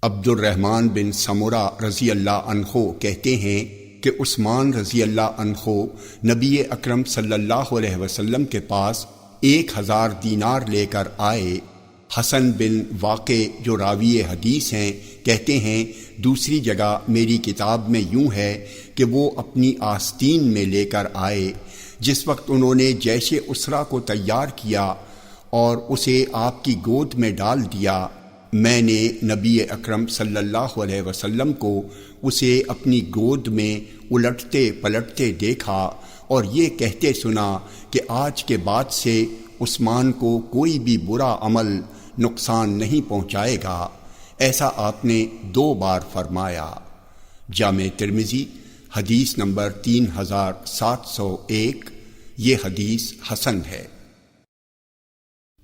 عبد الرحمن بن سمرہ رضی اللہ عنہ کہتے ہیں کہ عثمان رضی اللہ عنہ نبی اکرم صلی اللہ علیہ وسلم کے پاس 1000 دینار لے کر آئے۔ حسن بن واقع جو راوی حدیث ہیں کہتے ہیں دوسری جگہ میری کتاب میں یوں ہے کہ وہ اپنی آستین میں لے کر آئے۔ جس وقت انہوں نے جیش اسرا کو تیار کیا اور اسے آپ کی گود میں ڈال دیا، میں نے نبی اکرم صلی اللہ علیہ وسلم کو اسے اپنی گود میں الٹتے پلٹتے دیکھا اور یہ کہتے سنا کہ آج کے بعد سے عثمان کو کوئی بھی برا عمل نقصان نہیں پہنچائے گا۔ ایسا آپ نے 2 بار فرمایا۔ جامع ترمذی حدیث نمبر 3701، یہ حدیث حسن ہے۔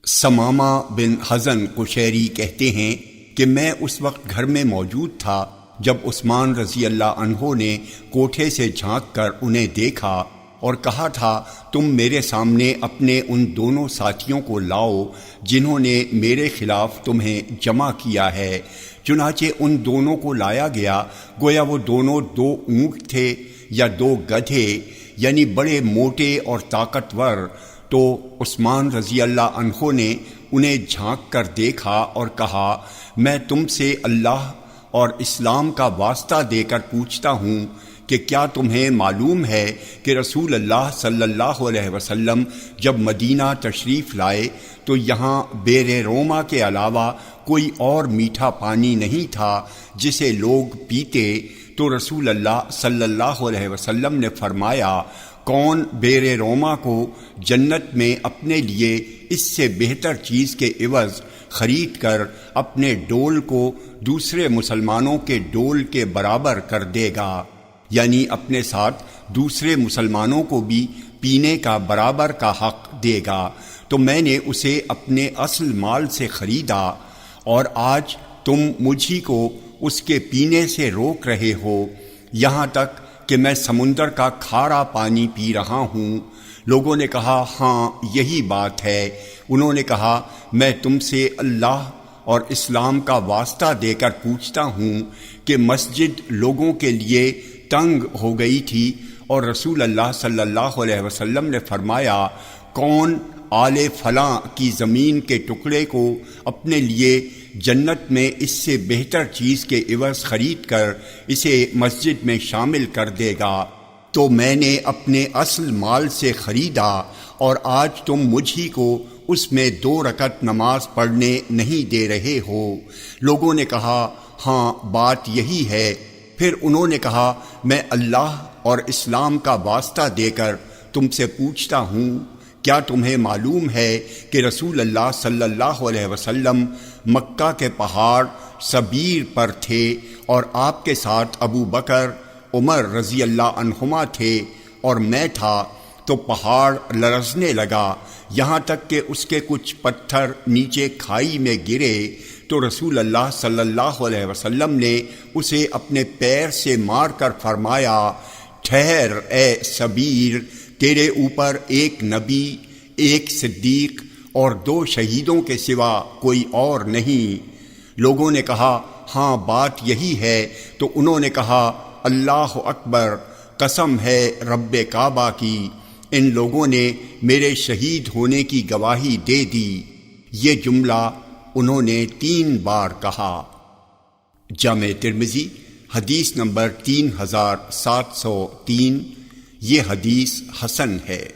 ثمامہ بن حزن قشیری کہتے ہیں کہ میں اس وقت گھر میں موجود تھا جب عثمان رضی اللہ عنہ نے کوٹھے سے جھانک کر انہیں دیکھا اور کہا تھا تم میرے سامنے اپنے ان دونوں ساتھیوں کو لاؤ جنہوں نے میرے خلاف تمہیں جمع کیا ہے۔ چنانچہ ان دونوں کو لایا گیا، گویا وہ دونوں 2 اونٹ تھے یا 2 گدھے، یعنی بڑے موٹے اور طاقتور۔ تو عثمان رضی اللہ عنہ نے انہیں جھانک کر دیکھا اور کہا میں تم سے اللہ اور اسلام کا واسطہ دے کر پوچھتا ہوں کہ کیا تمہیں معلوم ہے کہ رسول اللہ صلی اللہ علیہ وسلم جب مدینہ تشریف لائے تو یہاں بیر روما کے علاوہ کوئی اور میٹھا پانی نہیں تھا جسے لوگ پیتے؟ تو رسول اللہ صلی اللہ علیہ وسلم نے فرمایا کون بیر روما کو جنت میں اپنے لیے اس سے بہتر چیز کے عوض خرید کر اپنے ڈول کو دوسرے مسلمانوں کے ڈول کے برابر کر دے گا، یعنی اپنے ساتھ دوسرے مسلمانوں کو بھی پینے کا برابر کا حق دے گا۔ تو میں نے اسے اپنے اصل مال سے خریدا اور آج تم مجھی کو اس کے پینے سے روک رہے ہو، یہاں تک کہ میں سمندر کا کھارا پانی پی رہا ہوں۔ لوگوں نے کہا ہاں یہی بات ہے۔ انہوں نے کہا میں تم سے اللہ اور اسلام کا واسطہ دے کر پوچھتا ہوں کہ مسجد لوگوں کے لیے تنگ ہو گئی تھی اور رسول اللہ صلی اللہ علیہ وسلم نے فرمایا کون آل فلاں کی زمین کے ٹکڑے کو اپنے لیے جنت میں اس سے بہتر چیز کے عوض خرید کر اسے مسجد میں شامل کر دے گا؟ تو میں نے اپنے اصل مال سے خریدا اور آج تم مجھی کو اس میں 2 رکعت نماز پڑھنے نہیں دے رہے ہو۔ لوگوں نے کہا ہاں بات یہی ہے۔ پھر انہوں نے کہا میں اللہ اور اسلام کا واسطہ دے کر تم سے پوچھتا ہوں کیا تمہیں معلوم ہے کہ رسول اللہ صلی اللہ علیہ وسلم مکہ کے پہاڑ سبیر پر تھے اور آپ کے ساتھ ابو بکر عمر رضی اللہ عنہما تھے اور میں تھا، تو پہاڑ لرزنے لگا یہاں تک کہ اس کے کچھ پتھر نیچے کھائی میں گرے، تو رسول اللہ صلی اللہ علیہ وسلم نے اسے اپنے پیر سے مار کر فرمایا ٹھہر اے سبیر، تیرے اوپر 1 نبی، 1 صدیق اور 2 شہیدوں کے سوا کوئی اور نہیں۔ لوگوں نے کہا ہاں بات یہی ہے۔ تو انہوں نے کہا اللہ اکبر، قسم ہے رب کعبہ کی، ان لوگوں نے میرے شہید ہونے کی گواہی دے دی۔ یہ جملہ انہوں نے 3 بار کہا۔ جامع ترمذی حدیث نمبر 3703، یہ حدیث حسن ہے۔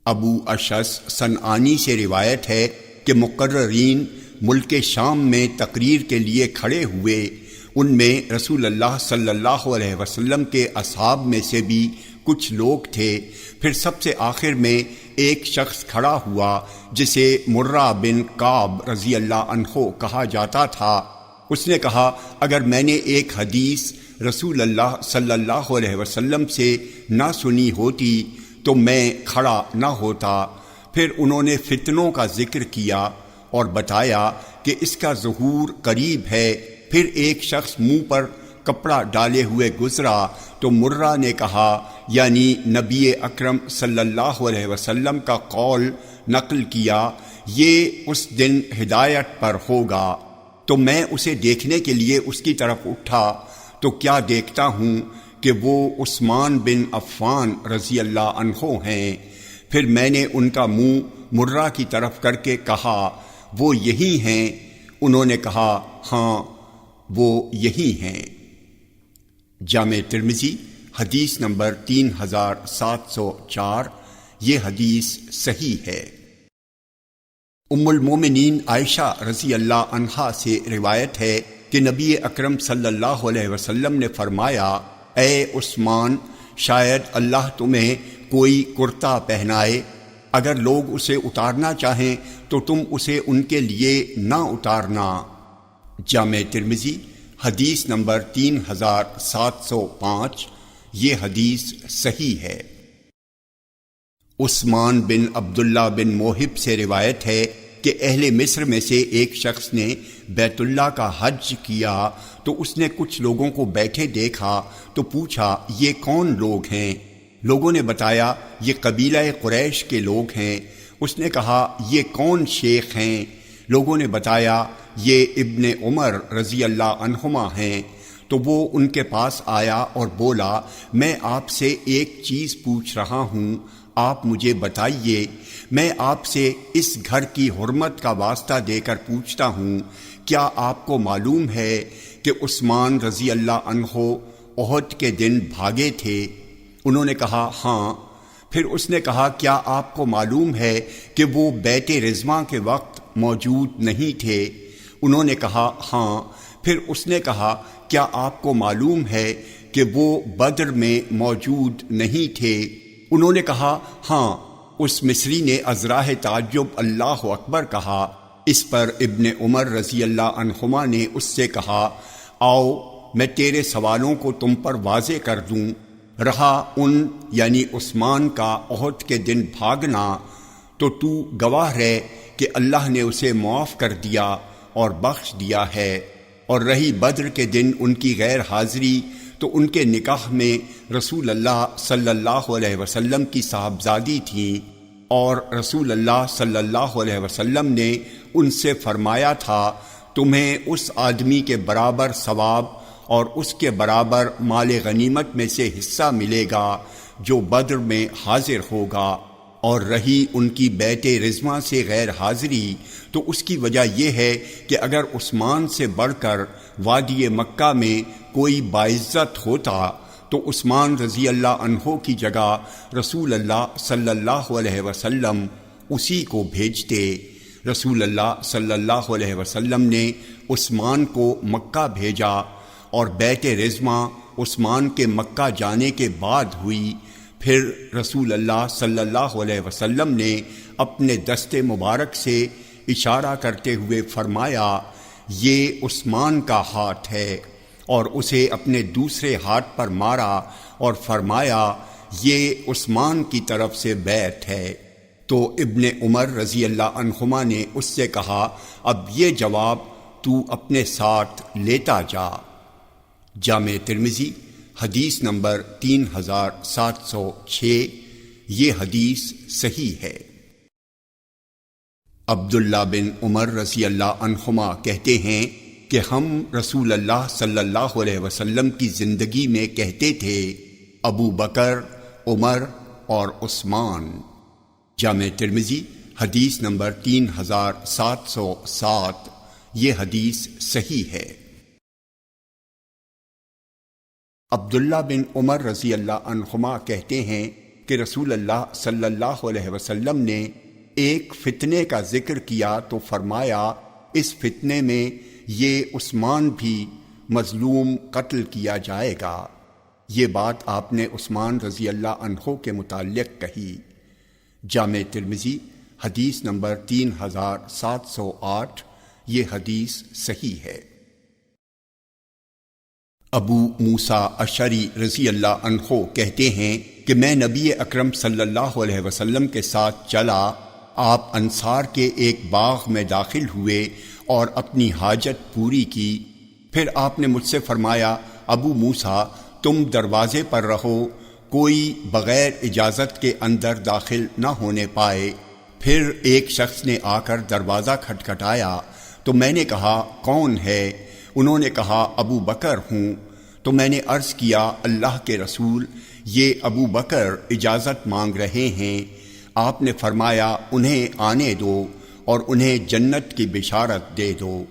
ابو اشعث صنعانی سے روایت ہے کہ مقررین ملک شام میں تقریر کے لیے کھڑے ہوئے، ان میں رسول اللہ صلی اللہ علیہ وسلم کے اصحاب میں سے بھی کچھ لوگ تھے۔ پھر سب سے آخر میں ایک شخص کھڑا ہوا جسے مرہ بن کعب رضی اللہ عنہ کہا جاتا تھا۔ اس نے کہا اگر میں نے ایک حدیث رسول اللہ صلی اللہ علیہ وسلم سے نہ سنی ہوتی تو میں کھڑا نہ ہوتا۔ پھر انہوں نے فتنوں کا ذکر کیا اور بتایا کہ اس کا ظہور قریب ہے۔ پھر ایک شخص منہ پر کپڑا ڈالے ہوئے گزرا تو مرہ نے کہا یعنی نبی اکرم صلی اللہ علیہ وسلم کا قول نقل کیا، یہ اس دن ہدایت پر ہوگا۔ تو میں اسے دیکھنے کے لیے اس کی طرف اٹھا تو کیا دیکھتا ہوں کہ وہ عثمان بن عفان رضی اللہ عنہ ہیں۔ پھر میں نے ان کا منہ مرہ کی طرف کر کے کہا وہ یہی ہیں؟ انہوں نے کہا ہاں وہ یہی ہیں۔ جامع ترمذی حدیث نمبر 3704، یہ حدیث صحیح ہے۔ ام المومنین عائشہ رضی اللہ عنہا سے روایت ہے کہ نبی اکرم صلی اللہ علیہ وسلم نے فرمایا، اے عثمان، شاید اللہ تمہیں کوئی کرتا پہنائے، اگر لوگ اسے اتارنا چاہیں تو تم اسے ان کے لیے نہ اتارنا۔ جامع ترمذی حدیث نمبر 3705، یہ حدیث صحیح ہے۔ عثمان بن عبداللہ بن موہب سے روایت ہے کہ اہل مصر میں سے ایک شخص نے بیت اللہ کا حج کیا تو اس نے کچھ لوگوں کو بیٹھے دیکھا تو پوچھا یہ کون لوگ ہیں؟ لوگوں نے بتایا یہ قبیلہ قریش کے لوگ ہیں۔ اس نے کہا یہ کون شیخ ہیں؟ لوگوں نے بتایا یہ ابن عمر رضی اللہ عنہما ہیں۔ تو وہ ان کے پاس آیا اور بولا میں آپ سے ایک چیز پوچھ رہا ہوں، آپ مجھے بتائیے۔ میں آپ سے اس گھر کی حرمت کا واسطہ دے کر پوچھتا ہوں، کیا آپ کو معلوم ہے کہ عثمان رضی اللہ عنہ احد کے دن بھاگے تھے؟ انہوں نے کہا ہاں۔ پھر اس نے کہا کیا آپ کو معلوم ہے کہ وہ بیت رضوان کے وقت موجود نہیں تھے؟ انہوں نے کہا ہاں۔ پھر اس نے کہا کیا آپ کو معلوم ہے کہ وہ بدر میں موجود نہیں تھے؟ انہوں نے کہا ہاں۔ اس مصری نے ازراہ تعجب اللہ اکبر کہا۔ اس پر ابن عمر رضی اللہ عنہما نے اس سے کہا آؤ میں تیرے سوالوں کو تم پر واضح کر دوں۔ رہا ان یعنی عثمان کا احد کے دن بھاگنا تو تو گواہ رہے کہ اللہ نے اسے معاف کر دیا اور بخش دیا ہے، اور رہی بدر کے دن ان کی غیر حاضری تو ان کے نکاح میں رسول اللہ صلی اللہ علیہ وسلم کی صاحبزادی تھی، اور رسول اللہ صلی اللہ علیہ وسلم نے ان سے فرمایا تھا تمہیں اس آدمی کے برابر ثواب اور اس کے برابر مال غنیمت میں سے حصہ ملے گا جو بدر میں حاضر ہوگا۔ اور رہی ان کی بیت رضوان سے غیر حاضری تو اس کی وجہ یہ ہے کہ اگر عثمان سے بڑھ کر وادی مکہ میں کوئی باعزت ہوتا تو عثمان رضی اللہ عنہ کی جگہ رسول اللہ صلی اللہ علیہ وسلم اسی کو بھیجتے۔ رسول اللہ صلی اللہ علیہ وسلم نے عثمان کو مکہ بھیجا، اور بیت رضوان عثمان کے مکہ جانے کے بعد ہوئی۔ پھر رسول اللہ صلی اللہ علیہ وسلم نے اپنے دست مبارک سے اشارہ کرتے ہوئے فرمایا یہ عثمان کا ہاتھ ہے، اور اسے اپنے دوسرے ہاتھ پر مارا اور فرمایا یہ عثمان کی طرف سے بیعت ہے۔ تو ابن عمر رضی اللہ عنہما نے اس سے کہا اب یہ جواب تو اپنے ساتھ لیتا جا۔ جامع ترمذی حدیث نمبر 3706، یہ حدیث صحیح ہے۔ عبداللہ بن عمر رضی اللہ عنہما کہتے ہیں کہ ہم رسول اللہ صلی اللہ علیہ وسلم کی زندگی میں کہتے تھے ابو بکر، عمر اور عثمان۔ جامع ترمذی حدیث نمبر 3707، یہ حدیث صحیح ہے۔ عبداللہ بن عمر رضی اللہ عنہما کہتے ہیں کہ رسول اللہ صلی اللہ علیہ وسلم نے ایک فتنے کا ذکر کیا تو فرمایا اس فتنے میں یہ عثمان بھی مظلوم قتل کیا جائے گا۔ یہ بات آپ نے عثمان رضی اللہ عنہ کے متعلق کہی۔ جامع ترمذی حدیث نمبر 3708، یہ حدیث صحیح ہے۔ ابو موسیٰ اشعری رضی اللہ عنہ کہتے ہیں کہ میں نبی اکرم صلی اللہ علیہ وسلم کے ساتھ چلا، آپ انصار کے ایک باغ میں داخل ہوئے اور اپنی حاجت پوری کی۔ پھر آپ نے مجھ سے فرمایا ابو موسیٰ تم دروازے پر رہو، کوئی بغیر اجازت کے اندر داخل نہ ہونے پائے۔ پھر ایک شخص نے آ کر دروازہ کھٹکھٹایا تو میں نے کہا کون ہے؟ انہوں نے کہا ابو بکر ہوں۔ تو میں نے عرض کیا اللہ کے رسول، یہ ابو بکر اجازت مانگ رہے ہیں۔ آپ نے فرمایا انہیں آنے دو اور انہیں جنت کی بشارت دے دو۔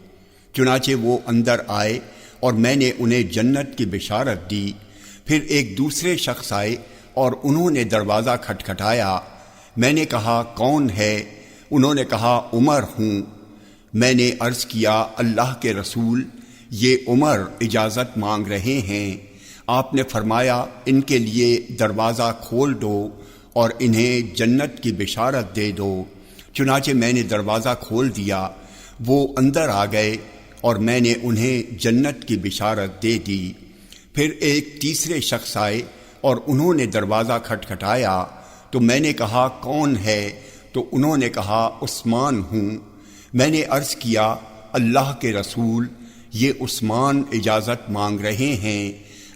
چنانچہ وہ اندر آئے اور میں نے انہیں جنت کی بشارت دی۔ پھر ایک دوسرے شخص آئے اور انہوں نے دروازہ کھٹکھٹایا۔ میں نے کہا کون ہے؟ انہوں نے کہا عمر ہوں۔ میں نے عرض کیا اللہ کے رسول، یہ عمر اجازت مانگ رہے ہیں۔ آپ نے فرمایا ان کے لیے دروازہ کھول دو اور انہیں جنت کی بشارت دے دو۔ چنانچہ میں نے دروازہ کھول دیا، وہ اندر آ گئے اور میں نے انہیں جنت کی بشارت دے دی۔ پھر ایک تیسرے شخص آئے اور انہوں نے دروازہ کھٹکھٹایا تو میں نے کہا کون ہے؟ تو انہوں نے کہا عثمان ہوں۔ میں نے عرض کیا اللہ کے رسول، یہ عثمان اجازت مانگ رہے ہیں۔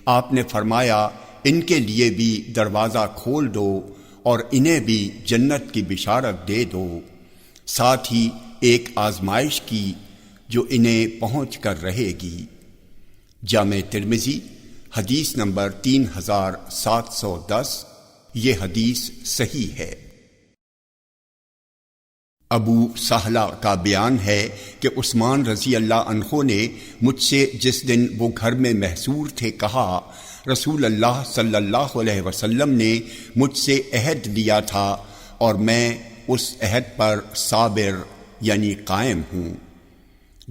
آپ نے فرمایا ان کے لیے بھی دروازہ کھول دو اور انہیں بھی جنت کی بشارت دے دو، ساتھ ہی ایک آزمائش کی جو انہیں پہنچ کر رہے گی۔ جامع ترمذی حدیث نمبر 3710۔ یہ حدیث صحیح ہے۔ ابو سہلہ کا بیان ہے کہ عثمان رضی اللہ عنہ نے مجھ سے جس دن وہ گھر میں محصور تھے کہا، رسول اللہ صلی اللہ علیہ وسلم نے مجھ سے عہد لیا تھا اور میں اس عہد پر صابر یعنی قائم ہوں۔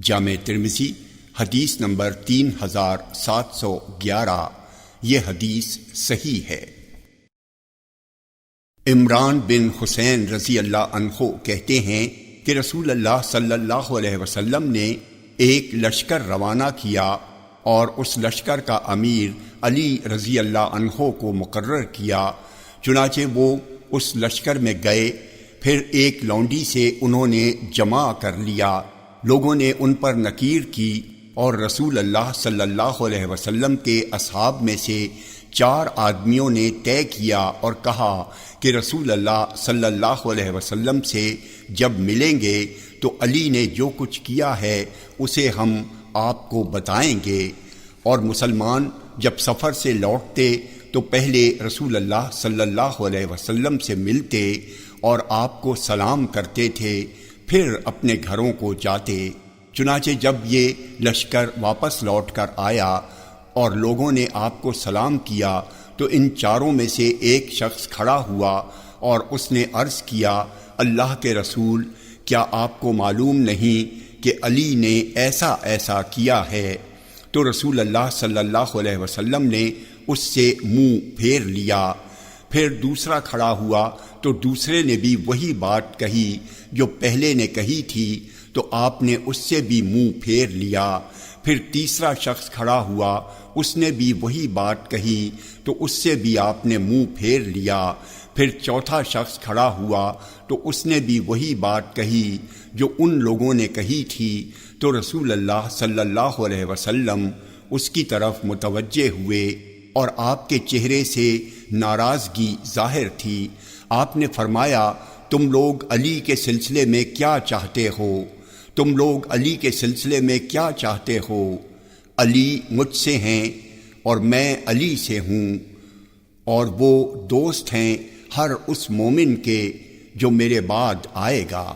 جامع ترمذی حدیث نمبر 3711۔ یہ حدیث صحیح ہے۔ عمران بن حسین رضی اللہ عنہ کہتے ہیں کہ رسول اللہ صلی اللہ علیہ وسلم نے ایک لشکر روانہ کیا اور اس لشکر کا امیر علی رضی اللہ عنہ کو مقرر کیا۔ چنانچہ وہ اس لشکر میں گئے، پھر ایک لونڈی سے انہوں نے جمع کر لیا۔ لوگوں نے ان پر نکیر کی اور رسول اللہ صلی اللہ علیہ وسلم کے اصحاب میں سے 4 آدمیوں نے طے کیا اور کہا کہ رسول اللہ صلی اللہ علیہ وسلم سے جب ملیں گے تو علی نے جو کچھ کیا ہے اسے ہم آپ کو بتائیں گے، اور مسلمان جب سفر سے لوٹتے تو پہلے رسول اللہ صلی اللہ علیہ وسلم سے ملتے اور آپ کو سلام کرتے تھے، پھر اپنے گھروں کو جاتے۔ چنانچہ جب یہ لشکر واپس لوٹ کر آیا اور لوگوں نے آپ کو سلام کیا تو ان 4 میں سے ایک شخص کھڑا ہوا اور اس نے عرض کیا اللہ کے رسول، کیا آپ کو معلوم نہیں کہ علی نے ایسا ایسا کیا ہے؟ تو رسول اللہ صلی اللہ علیہ وسلم نے اس سے منہ پھیر لیا۔ پھر دوسرا کھڑا ہوا تو دوسرے نے بھی وہی بات کہی جو پہلے نے کہی تھی، تو آپ نے اس سے بھی منہ پھیر لیا۔ پھر تیسرا شخص کھڑا ہوا، اس نے بھی وہی بات کہی تو اس سے بھی آپ نے منہ پھیر لیا۔ پھر چوتھا شخص کھڑا ہوا تو اس نے بھی وہی بات کہی جو ان لوگوں نے کہی تھی، تو رسول اللہ صلی اللہ علیہ وسلم اس کی طرف متوجہ ہوئے اور آپ کے چہرے سے ناراضگی ظاہر تھی۔ آپ نے فرمایا تم لوگ علی کے سلسلے میں کیا چاہتے ہو؟ تم لوگ علی کے سلسلے میں کیا چاہتے ہو؟ علی مجھ سے ہیں اور میں علی سے ہوں، اور وہ دوست ہیں ہر اس مومن کے جو میرے بعد آئے گا۔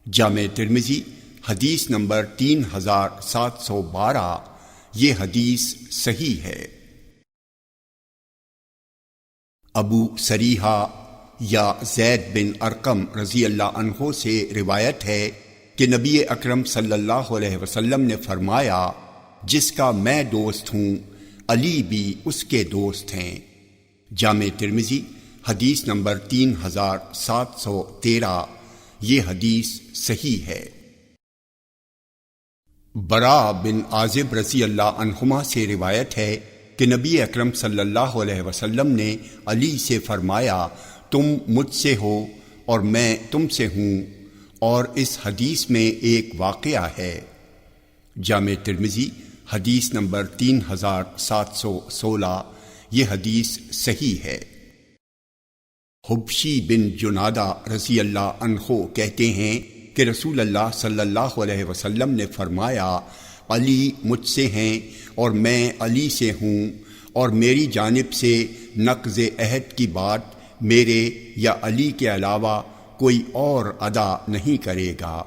جامع ترمذی حدیث نمبر 3712۔ یہ حدیث صحیح ہے۔ ابو سریحہ یا زید بن ارقم رضی اللہ عنہ سے روایت ہے کہ نبی اکرم صلی اللہ علیہ وسلم نے فرمایا جس کا میں دوست ہوں علی بھی اس کے دوست ہیں۔ جامع ترمذی حدیث نمبر 3713۔ یہ حدیث صحیح ہے۔ براء بن عازب رضی اللہ عنہما سے روایت ہے کہ نبی اکرم صلی اللہ علیہ وسلم نے علی سے فرمایا تم مجھ سے ہو اور میں تم سے ہوں، اور اس حدیث میں ایک واقعہ ہے۔ جامع ترمذی حدیث نمبر 3716۔ یہ حدیث صحیح ہے۔ حبشی بن جنادہ رضی اللہ عنہ کہتے ہیں کہ رسول اللہ صلی اللہ علیہ وسلم نے فرمایا، علی مجھ سے ہیں اور میں علی سے ہوں، اور میری جانب سے نقض عہد کی بات میرے یا علی کے علاوہ کوئی اور ادا نہیں کرے گا۔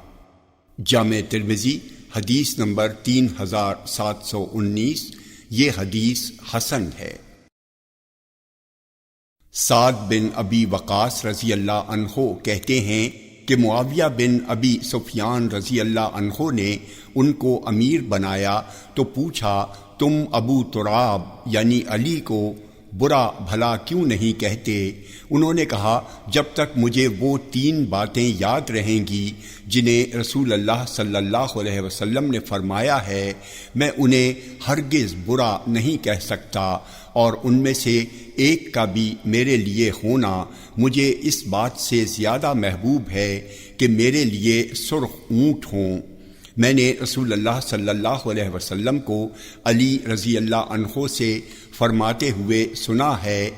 جامع ترمذی حدیث نمبر 3719، یہ حدیث حسن ہے۔ سعد بن ابی وقاص رضی اللہ عنہ کہتے ہیں کہ معاویہ بن ابی سفیان رضی اللہ عنہ نے ان کو امیر بنایا تو پوچھا، تم ابو تراب یعنی علی کو برا بھلا کیوں نہیں کہتے؟ انہوں نے کہا، جب تک مجھے وہ 3 باتیں یاد رہیں گی جنہیں رسول اللہ صلی اللہ علیہ وسلم نے فرمایا ہے، میں انہیں ہرگز برا نہیں کہہ سکتا، اور ان میں سے ایک کا بھی میرے لیے ہونا مجھے اس بات سے زیادہ محبوب ہے کہ میرے لیے سرخ اونٹ ہوں۔ میں نے رسول اللہ صلی اللہ علیہ وسلم کو علی رضی اللہ عنہ سے فرماتے ہوئے سنا ہے،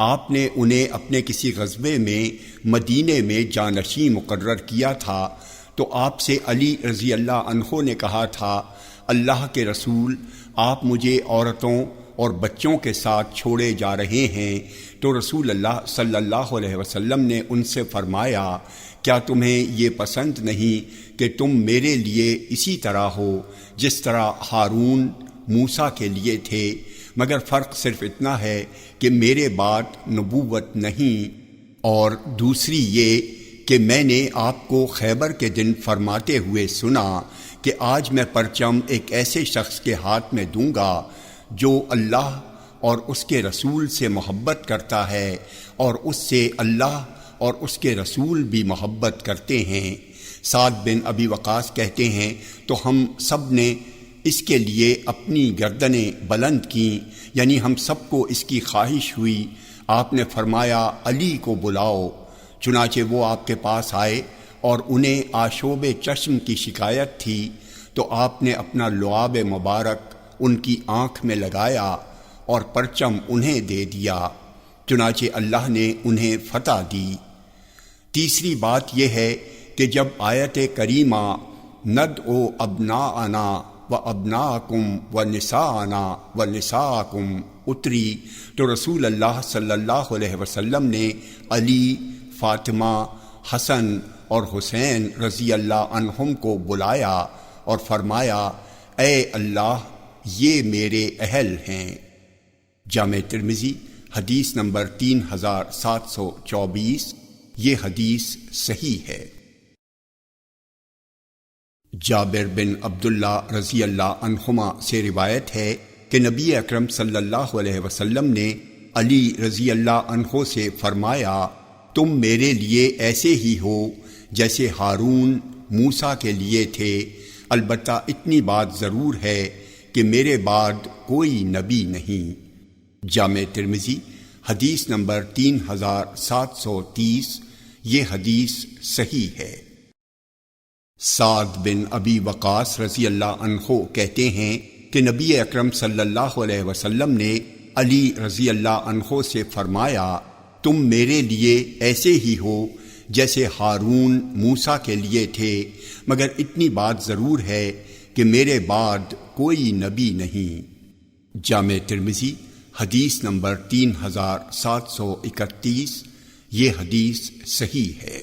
آپ نے انہیں اپنے کسی غزوے میں مدینے میں جانشین مقرر کیا تھا تو آپ سے علی رضی اللہ عنہ نے کہا تھا، اللہ کے رسول، آپ مجھے عورتوں اور بچوں کے ساتھ چھوڑے جا رہے ہیں، تو رسول اللہ صلی اللہ علیہ وسلم نے ان سے فرمایا، کیا تمہیں یہ پسند نہیں کہ تم میرے لیے اسی طرح ہو جس طرح ہارون موسیٰ کے لیے تھے، مگر فرق صرف اتنا ہے کہ میرے بعد نبوت نہیں، اور دوسری یہ کہ میں نے آپ کو خیبر کے دن فرماتے ہوئے سنا کہ آج میں پرچم ایک ایسے شخص کے ہاتھ میں دوں گا جو اللہ اور اس کے رسول سے محبت کرتا ہے، اور اس سے اللہ اور اس کے رسول بھی محبت کرتے ہیں۔ سعد بن ابی وقاص کہتے ہیں، تو ہم سب نے اس کے لیے اپنی گردنیں بلند کیں، یعنی ہم سب کو اس کی خواہش ہوئی۔ آپ نے فرمایا، علی کو بلاؤ۔ چنانچہ وہ آپ کے پاس آئے اور انہیں آشوب چشم کی شکایت تھی، تو آپ نے اپنا لعاب مبارک ان کی آنکھ میں لگایا اور پرچم انہیں دے دیا، چنانچہ اللہ نے انہیں فتح دی۔ تیسری بات یہ ہے کہ جب آیت کریمہ ندعو ابناءنا و ابناءکم و نساءنا و نساءکم اتری تو رسول اللہ صلی اللہ علیہ وسلم نے علی، فاطمہ، حسن اور حسین رضی اللہ عنہم کو بلایا اور فرمایا، اے اللہ، یہ میرے اہل ہیں۔ جامع ترمذی حدیث نمبر 3724، یہ حدیث صحیح ہے۔ جابر بن عبداللہ رضی اللہ عنہما سے روایت ہے کہ نبی اکرم صلی اللہ علیہ وسلم نے علی رضی اللہ عنہ سے فرمایا، تم میرے لیے ایسے ہی ہو جیسے ہارون موسیٰ کے لیے تھے، البتہ اتنی بات ضرور ہے کہ میرے بعد کوئی نبی نہیں۔ جامع ترمذی حدیث نمبر 3730، یہ حدیث صحیح ہے۔ سعد بن ابی وقاص رضی اللہ عنہ کہتے ہیں کہ نبی اکرم صلی اللہ علیہ وسلم نے علی رضی اللہ عنہ سے فرمایا، تم میرے لیے ایسے ہی ہو جیسے ہارون موسیٰ کے لیے تھے، مگر اتنی بات ضرور ہے کہ میرے بعد کوئی نبی نہیں۔ جامع ترمذی حدیث نمبر 3731، یہ حدیث صحیح ہے۔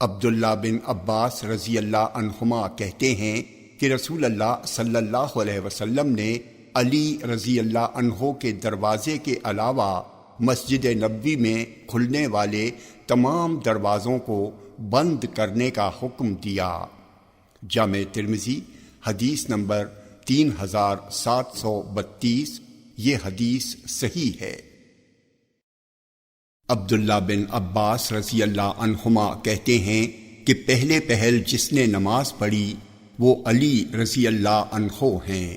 عبداللہ بن عباس رضی اللہ عنہما کہتے ہیں کہ رسول اللہ صلی اللہ علیہ وسلم نے علی رضی اللہ عنہ کے دروازے کے علاوہ مسجد نبوی میں کھلنے والے تمام دروازوں کو بند کرنے کا حکم دیا۔ جامع ترمذی حدیث نمبر 3732، یہ حدیث صحیح ہے۔ عبداللہ بن عباس رضی اللہ عنہما کہتے ہیں کہ پہلے پہل جس نے نماز پڑھی وہ علی رضی اللہ عنہ ہیں۔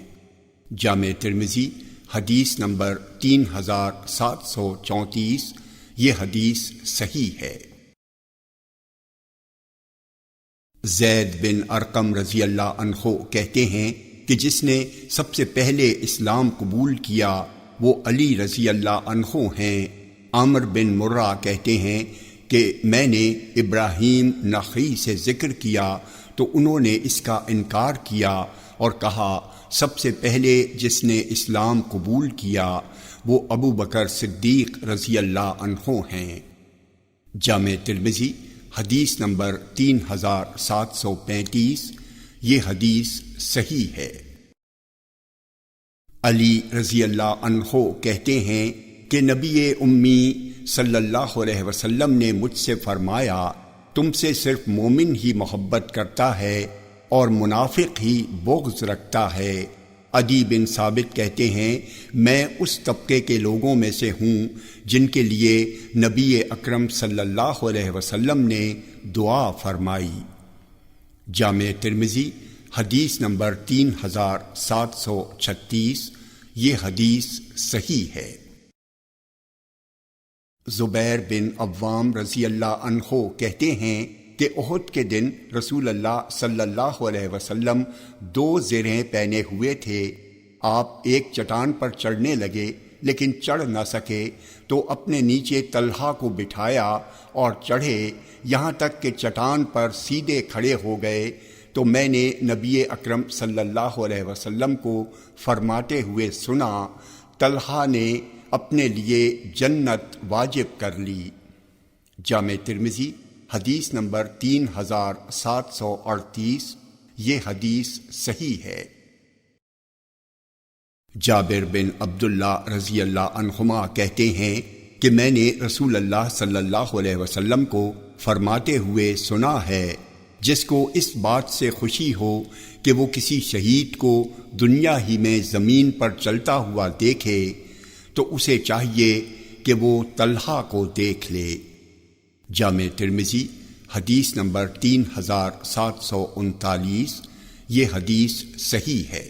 جامع ترمذی حدیث نمبر 3734، یہ حدیث صحیح ہے۔ زید بن ارقم رضی اللہ عنہ کہتے ہیں کہ جس نے سب سے پہلے اسلام قبول کیا وہ علی رضی اللہ عنہ ہیں۔ عامر بن مرہ کہتے ہیں کہ میں نے ابراہیم نخعی سے ذکر کیا تو انہوں نے اس کا انکار کیا اور کہا سب سے پہلے جس نے اسلام قبول کیا وہ ابو بکر صدیق رضی اللہ عنہ ہیں۔ جامع ترمذی حدیث نمبر 3735، یہ حدیث صحیح ہے۔ علی رضی اللہ عنہ کہتے ہیں کہ نبی امی صلی اللہ علیہ وسلم نے مجھ سے فرمایا تم سے صرف مومن ہی محبت کرتا ہے اور منافق ہی بغض رکھتا ہے۔ عدی بن ثابت کہتے ہیں میں اس طبقے کے لوگوں میں سے ہوں جن کے لیے نبی اکرم صلی اللہ علیہ وسلم نے دعا فرمائی۔ جامع ترمذی حدیث نمبر 3736، یہ حدیث صحیح ہے۔ زبیر بن عوام رضی اللہ عنہ کہتے ہیں کہ احد کے دن رسول اللہ صلی اللہ علیہ وسلم 2 زرہیں پہنے ہوئے تھے۔ آپ ایک چٹان پر چڑھنے لگے لیکن چڑھ نہ سکے تو اپنے نیچے طلحہ کو بٹھایا اور چڑھے، یہاں تک کہ چٹان پر سیدھے کھڑے ہو گئے تو میں نے نبی اکرم صلی اللہ علیہ وسلم کو فرماتے ہوئے سنا طلحہ نے اپنے لیے جنت واجب کر لی۔ جامع ترمذی حدیث نمبر 3738، یہ حدیث صحیح ہے۔ جابر بن عبداللہ رضی اللہ عنہما کہتے ہیں کہ میں نے رسول اللہ صلی اللہ علیہ وسلم کو فرماتے ہوئے سنا ہے جس کو اس بات سے خوشی ہو کہ وہ کسی شہید کو دنیا ہی میں زمین پر چلتا ہوا دیکھے تو اسے چاہیے کہ وہ طلحہ کو دیکھ لے۔ جامع ترمذی حدیث نمبر 3739، یہ حدیث صحیح ہے۔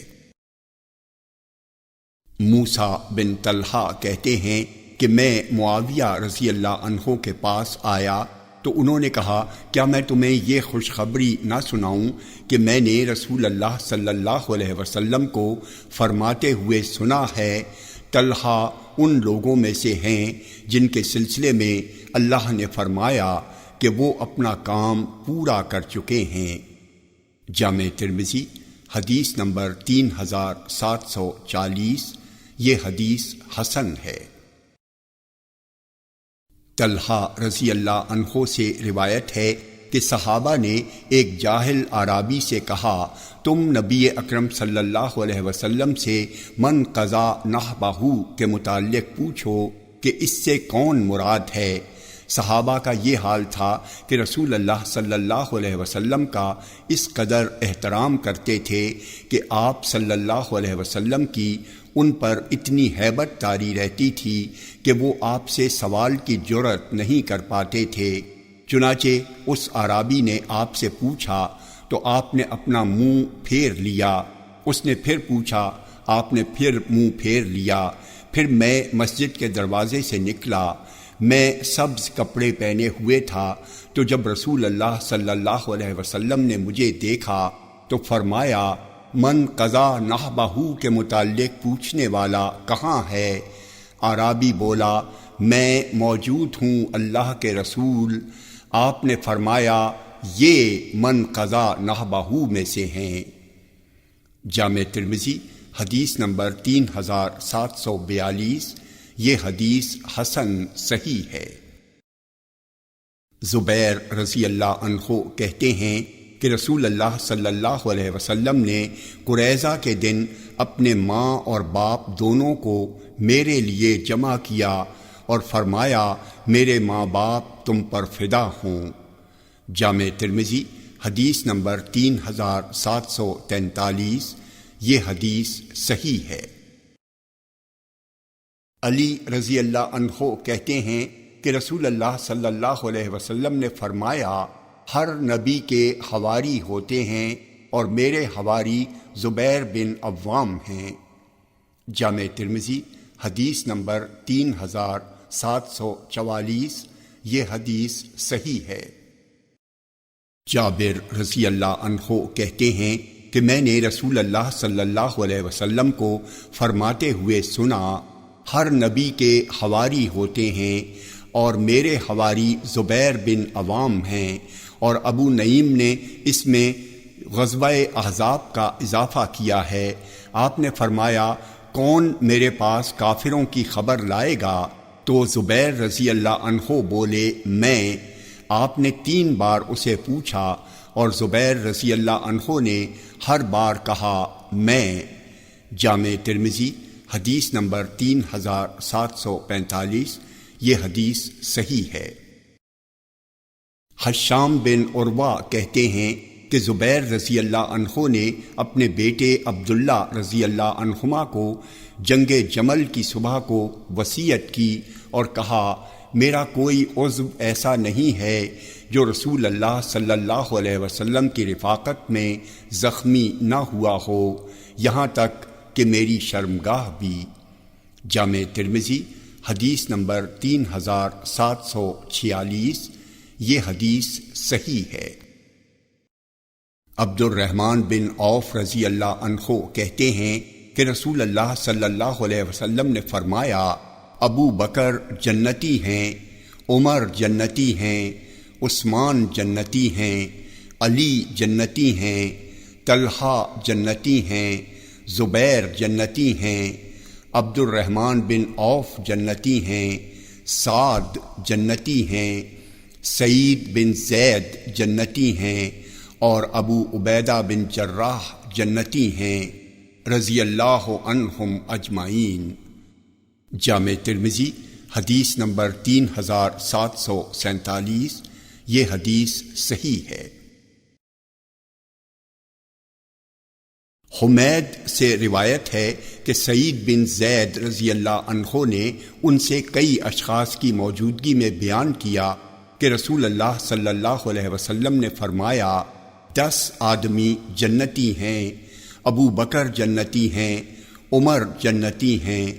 موسیٰ بن طلحہ کہتے ہیں کہ میں معاویہ رضی اللہ عنہ کے پاس آیا تو انہوں نے کہا کیا میں تمہیں یہ خوشخبری نہ سناؤں کہ میں نے رسول اللہ صلی اللہ علیہ وسلم کو فرماتے ہوئے سنا ہے طلحہ ان لوگوں میں سے ہیں جن کے سلسلے میں اللہ نے فرمایا کہ وہ اپنا کام پورا کر چکے ہیں۔ جامع ترمذی حدیث نمبر 3740، یہ حدیث حسن ہے۔ طلحہ رضی اللہ عنہ سے روایت ہے کہ صحابہ نے ایک جاہل اعرابی سے کہا تم نبی اکرم صلی اللہ علیہ وسلم سے من قضا نحبہ کے متعلق پوچھو کہ اس سے کون مراد ہے۔ صحابہ کا یہ حال تھا کہ رسول اللہ صلی اللہ علیہ وسلم کا اس قدر احترام کرتے تھے کہ آپ صلی اللہ علیہ وسلم کی ان پر اتنی ہیبت طاری رہتی تھی کہ وہ آپ سے سوال کی جرأت نہیں کر پاتے تھے۔ چنانچہ اس اعرابی نے آپ سے پوچھا تو آپ نے اپنا منہ پھیر لیا۔ اس نے پھر پوچھا، آپ نے پھر منہ پھیر لیا۔ پھر میں مسجد کے دروازے سے نکلا، میں سبز کپڑے پہنے ہوئے تھا تو جب رسول اللہ صلی اللہ علیہ وسلم نے مجھے دیکھا تو فرمایا من قضا نحبہ کے متعلق پوچھنے والا کہاں ہے؟ اعرابی بولا میں موجود ہوں اللہ کے رسول۔ آپ نے فرمایا یہ من قضا نحبہ میں سے ہیں۔ جامع ترمذی حدیث نمبر 3742، یہ حدیث حسن صحیح ہے۔ زبیر رضی اللہ عنہ کہتے ہیں کہ رسول اللہ صلی اللہ علیہ وسلم نے قریظہ کے دن اپنے ماں اور باپ دونوں کو میرے لیے جمع کیا اور فرمایا میرے ماں باپ تم پر فدا ہوں۔ جامع ترمذی حدیث نمبر 3743، یہ حدیث صحیح ہے۔ علی رضی اللہ عنہ کہتے ہیں کہ رسول اللہ صلی اللہ علیہ وسلم نے فرمایا ہر نبی کے حواری ہوتے ہیں اور میرے حواری زبیر بن عوام ہیں۔ جامع ترمذی حدیث نمبر 3744، یہ حدیث صحیح ہے۔ جابر رضی اللہ عنہ کہتے ہیں کہ میں نے رسول اللہ صلی اللہ علیہ وسلم کو فرماتے ہوئے سنا ہر نبی کے حواری ہوتے ہیں، اور میرے حواری زبیر بن عوام ہیں، اور ابو نعیم نے اس میں غزوہ احزاب کا اضافہ کیا ہے۔ آپ نے فرمایا کون میرے پاس کافروں کی خبر لائے گا؟ تو زبیر رضی اللہ عنہ بولے میں۔ آپ نے 3 بار اسے پوچھا اور زبیر رضی اللہ عنہ نے ہر بار کہا میں۔ جامع ترمذی حدیث نمبر 3745، یہ حدیث صحیح ہے۔ حشام بن عروہ کہتے ہیں کہ زبیر رضی اللہ عنہ نے اپنے بیٹے عبداللہ رضی اللہ عنہما کو جنگ جمل کی صبح کو وصیت کی اور کہا میرا کوئی عضو ایسا نہیں ہے جو رسول اللہ صلی اللہ علیہ وسلم کی رفاقت میں زخمی نہ ہوا ہو، یہاں تک کہ میری شرمگاہ بھی۔ جامع ترمذی حدیث نمبر 3746، یہ حدیث صحیح ہے۔ عبد الرحمن بن عوف رضی اللہ عنہ کہتے ہیں کہ رسول اللہ صلی اللہ علیہ وسلم نے فرمایا ابو بکر جنتی ہیں، عمر جنتی ہیں، عثمان جنتی ہیں، علی جنتی ہیں، طلحہ جنتی ہیں، زبیر جنتی ہیں، عبد الرحمن بن عوف جنتی ہیں، سعد جنتی ہیں، سعید بن زید جنتی ہیں، اور ابو عبیدہ بن جراح جنتی ہیں رضی اللہ عنہم اجمعین۔ جامع ترمذی حدیث نمبر 3747، یہ حدیث صحیح ہے۔ حمید سے روایت ہے کہ سعید بن زید رضی اللہ عنہ نے ان سے کئی اشخاص کی موجودگی میں بیان کیا کہ رسول اللہ صلی اللہ علیہ وسلم نے فرمایا 10 آدمی جنتی ہیں، ابو بکر جنتی ہیں، عمر جنتی ہیں،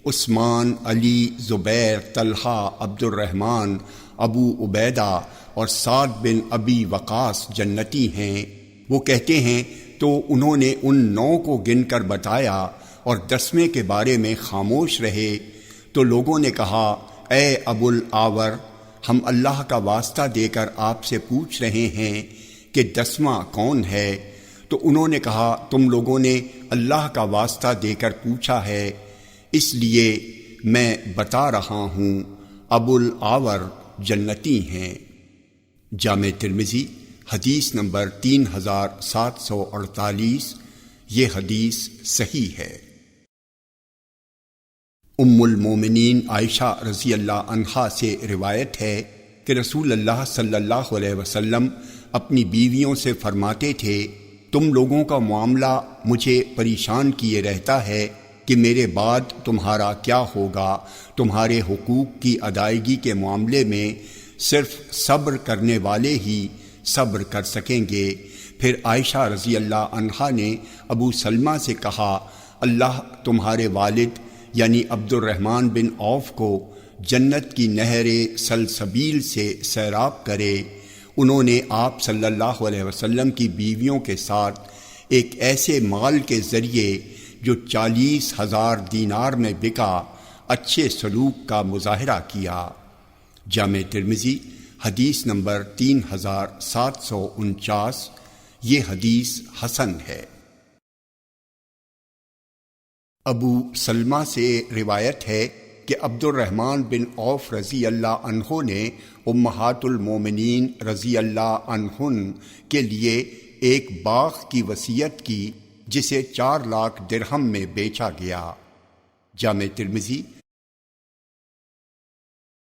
عثمان، علی، زبیر، طلحہ، عبد الرحمن، ابو عبیدہ اور سعد بن ابی وقاص جنتی ہیں۔ وہ کہتے ہیں تو انہوں نے ان 9 کو گن کر بتایا اور 10ویں کے بارے میں خاموش رہے، تو لوگوں نے کہا اے ابو الاور، ہم اللہ کا واسطہ دے کر آپ سے پوچھ رہے ہیں کہ 10واں کون ہے؟ تو انہوں نے کہا تم لوگوں نے اللہ کا واسطہ دے کر پوچھا ہے، اس لیے میں بتا رہا ہوں ابو الاور جنتی ہیں۔ جامع ترمذی حدیث نمبر 3748، یہ حدیث صحیح ہے۔ ام المومنین عائشہ رضی اللہ عنہا سے روایت ہے کہ رسول اللہ صلی اللہ علیہ وسلم اپنی بیویوں سے فرماتے تھے تم لوگوں کا معاملہ مجھے پریشان کیے رہتا ہے کہ میرے بعد تمہارا کیا ہوگا، تمہارے حقوق کی ادائیگی کے معاملے میں صرف صبر کرنے والے ہی صبر کر سکیں گے۔ پھر عائشہ رضی اللہ عنہا نے ابو سلمہ سے کہا اللہ تمہارے والد یعنی عبد الرحمن بن عوف کو جنت کی نہر سلسبیل سے سیراب کرے۔ انہوں نے آپ صلی اللہ علیہ وسلم کی بیویوں کے ساتھ ایک ایسے مال کے ذریعے جو 40,000 دینار میں بکا اچھے سلوک کا مظاہرہ کیا۔ جامع ترمذی حدیث نمبر 3749، یہ حدیث حسن ہے۔ ابو سلمہ سے روایت ہے کہ عبد الرحمن بن عوف رضی اللہ عنہ نے امہات المومنین رضی اللہ عنہن کے لیے ایک باغ کی وصیت کی جسے 4 لاکھ درہم میں بیچا گیا۔ جامع ترمذی